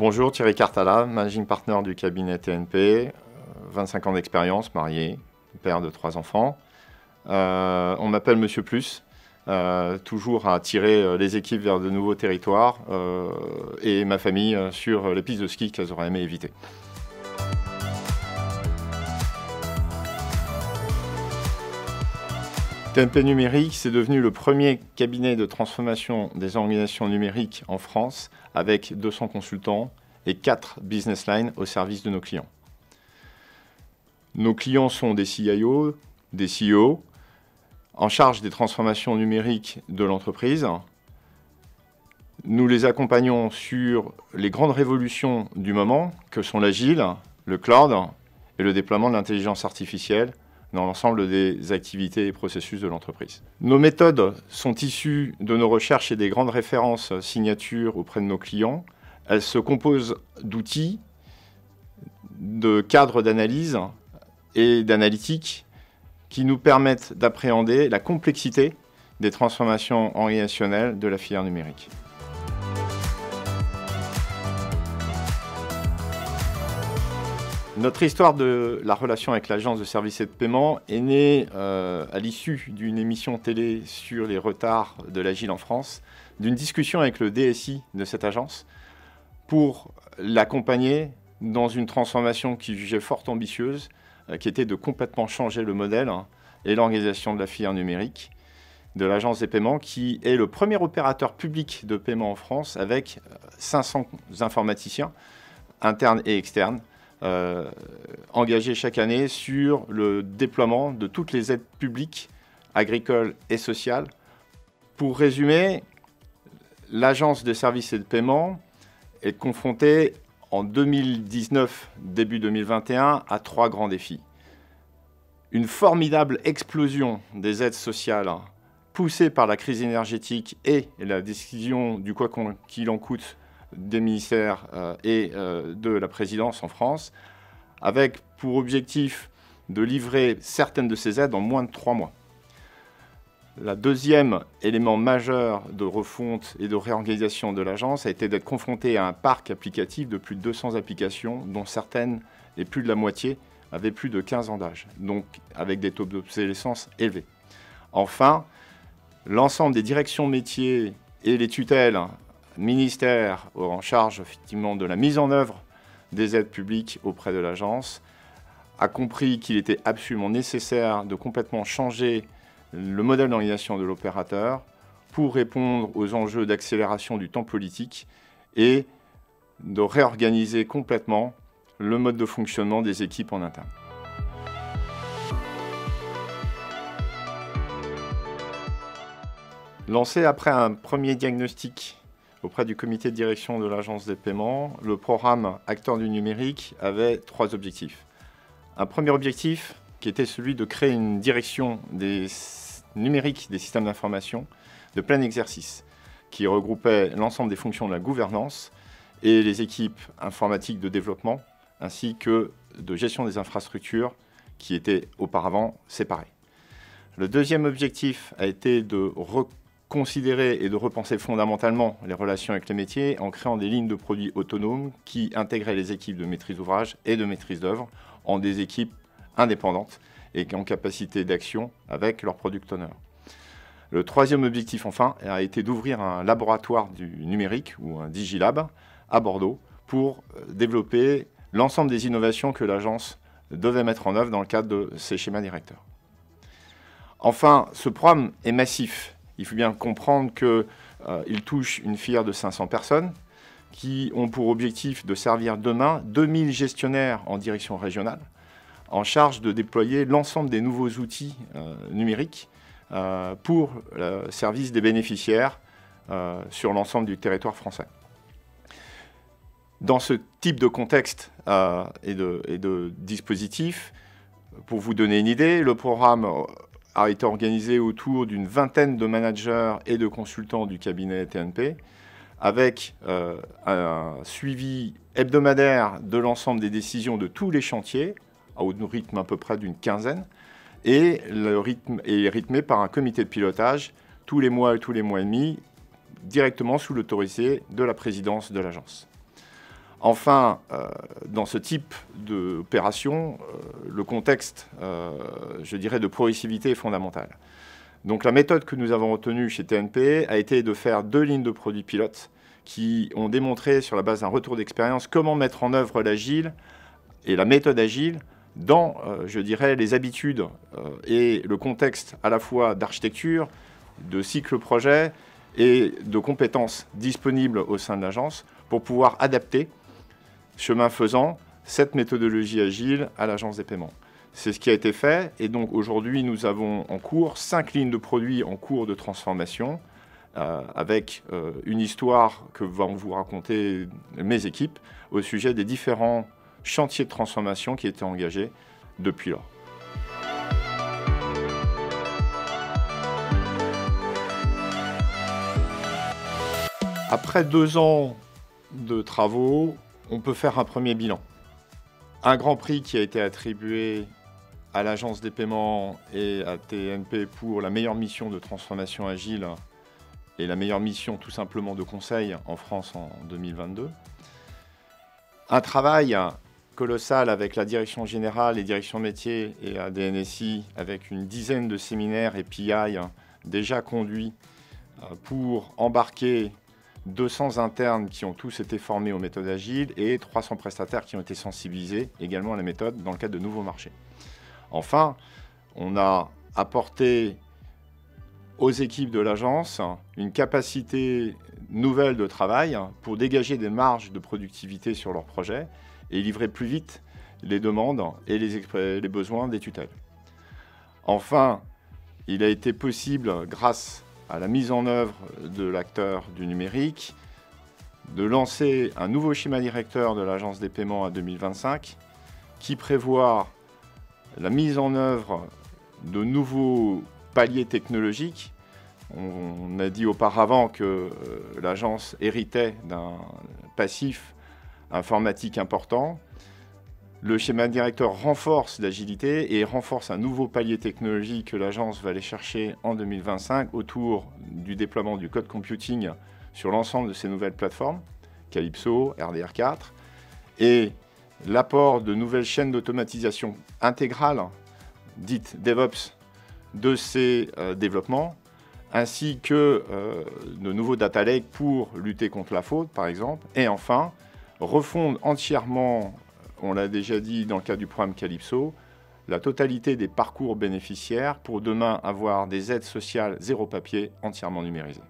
Bonjour, Thierry Cartala, managing partner du cabinet TNP, 25 ans d'expérience, marié, père de 3 enfants. On m'appelle Monsieur Plus, toujours à tirer les équipes vers de nouveaux territoires et ma famille sur les pistes de ski qu'elles auraient aimé éviter. TNP Numérique, c'est devenu le premier cabinet de transformation des organisations numériques en France avec 200 consultants et 4 business lines au service de nos clients. Nos clients sont des CIO, des CEO, en charge des transformations numériques de l'entreprise. Nous les accompagnons sur les grandes révolutions du moment, que sont l'agile, le cloud et le déploiement de l'intelligence artificielle dans l'ensemble des activités et processus de l'entreprise. Nos méthodes sont issues de nos recherches et des grandes références signatures auprès de nos clients. Elles se composent d'outils, de cadres d'analyse et d'analytique qui nous permettent d'appréhender la complexité des transformations organisationnelles de la filière numérique. Notre histoire de la relation avec l'agence de services et de paiement est née à l'issue d'une émission télé sur les retards de l'agile en France, d'une discussion avec le DSI de cette agence pour l'accompagner dans une transformation qu'il jugeait fort ambitieuse, qui était de complètement changer le modèle et l'organisation de la filière numérique de l'agence des paiements, qui est le premier opérateur public de paiement en France avec 500 informaticiens internes et externes, engagés chaque année sur le déploiement de toutes les aides publiques, agricoles et sociales. Pour résumer, l'agence de services et de paiement est confrontée en 2019, début 2021, à 3 grands défis. Une formidable explosion des aides sociales poussée par la crise énergétique et la décision du quoi qu'il en coûte des ministères et de la présidence en France, avec pour objectif de livrer certaines de ces aides en moins de 3 mois. Le deuxième élément majeur de refonte et de réorganisation de l'agence a été d'être confronté à un parc applicatif de plus de 200 applications, dont certaines, et plus de la moitié, avaient plus de 15 ans d'âge, donc avec des taux d'obsolescence élevés. Enfin, l'ensemble des directions métiers et les tutelles ministère en charge effectivement de la mise en œuvre des aides publiques auprès de l'agence a compris qu'il était absolument nécessaire de complètement changer le modèle d'organisation de l'opérateur pour répondre aux enjeux d'accélération du temps politique et de réorganiser complètement le mode de fonctionnement des équipes en interne. Lancé après un premier diagnostic auprès du comité de direction de l'agence des paiements, le programme Acteurs du numérique avait 3 objectifs. Un premier objectif qui était celui de créer une direction des numériques des systèmes d'information de plein exercice, qui regroupait l'ensemble des fonctions de la gouvernance et les équipes informatiques de développement, ainsi que de gestion des infrastructures qui étaient auparavant séparées. Le deuxième objectif a été de considérer et de repenser fondamentalement les relations avec les métiers en créant des lignes de produits autonomes qui intégraient les équipes de maîtrise d'ouvrage et de maîtrise d'œuvre en des équipes indépendantes et en capacité d'action avec leurs product owners. Le troisième objectif, enfin, a été d'ouvrir un laboratoire du numérique ou un Digilab à Bordeaux pour développer l'ensemble des innovations que l'agence devait mettre en œuvre dans le cadre de ses schémas directeurs. Enfin, ce programme est massif. Il faut bien comprendre qu'il touche une filière de 500 personnes qui ont pour objectif de servir demain 2000 gestionnaires en direction régionale en charge de déployer l'ensemble des nouveaux outils numériques pour le service des bénéficiaires sur l'ensemble du territoire français. Dans ce type de contexte et de dispositif, pour vous donner une idée, le programme a été organisé autour d'une vingtaine de managers et de consultants du cabinet TNP, avec un suivi hebdomadaire de l'ensemble des décisions de tous les chantiers, au rythme à peu près d'une quinzaine, et le rythme est rythmé par un comité de pilotage tous les mois et tous les mois et demi, directement sous l'autorité de la présidence de l'agence. Enfin, dans ce type d'opération, le contexte, je dirais, de progressivité est fondamental. Donc la méthode que nous avons retenue chez TNP a été de faire 2 lignes de produits pilotes qui ont démontré, sur la base d'un retour d'expérience, comment mettre en œuvre l'agile et la méthode agile dans, je dirais, les habitudes et le contexte à la fois d'architecture, de cycle projet et de compétences disponibles au sein de l'agence pour pouvoir adapter, chemin faisant, cette méthodologie agile à l'agence des paiements. C'est ce qui a été fait, et donc aujourd'hui nous avons en cours 5 lignes de produits en cours de transformation, avec une histoire que vont vous raconter mes équipes au sujet des différents chantiers de transformation qui étaient engagés depuis lors. Après 2 ans de travaux, on peut faire un premier bilan. Un grand prix qui a été attribué à l'Agence des paiements et à TNP pour la meilleure mission de transformation agile et la meilleure mission tout simplement de conseil en France en 2022. Un travail colossal avec la direction générale et direction métier et la DNSI avec une dizaine de séminaires et PI déjà conduits pour embarquer 200 internes qui ont tous été formés aux méthodes agiles et 300 prestataires qui ont été sensibilisés également à la méthode dans le cadre de nouveaux marchés. Enfin, on a apporté aux équipes de l'agence une capacité nouvelle de travail pour dégager des marges de productivité sur leurs projets et livrer plus vite les demandes et les besoins des tutelles. Enfin, il a été possible, grâce à la mise en œuvre de l'acteur du numérique, de lancer un nouveau schéma directeur de l'Agence des paiements à 2025 qui prévoit la mise en œuvre de nouveaux paliers technologiques. On a dit auparavant que l'agence héritait d'un passif informatique important. Le schéma directeur renforce l'agilité et renforce un nouveau palier technologique que l'agence va aller chercher en 2025 autour du déploiement du code computing sur l'ensemble de ces nouvelles plateformes, Calypso, RDR4, et l'apport de nouvelles chaînes d'automatisation intégrales, dites DevOps, de ces développements, ainsi que de nouveaux data lakes pour lutter contre la fraude, par exemple. Et enfin, refondre entièrement, on l'a déjà dit dans le cadre du programme Calypso, la totalité des parcours bénéficiaires pour demain avoir des aides sociales zéro papier entièrement numérisées.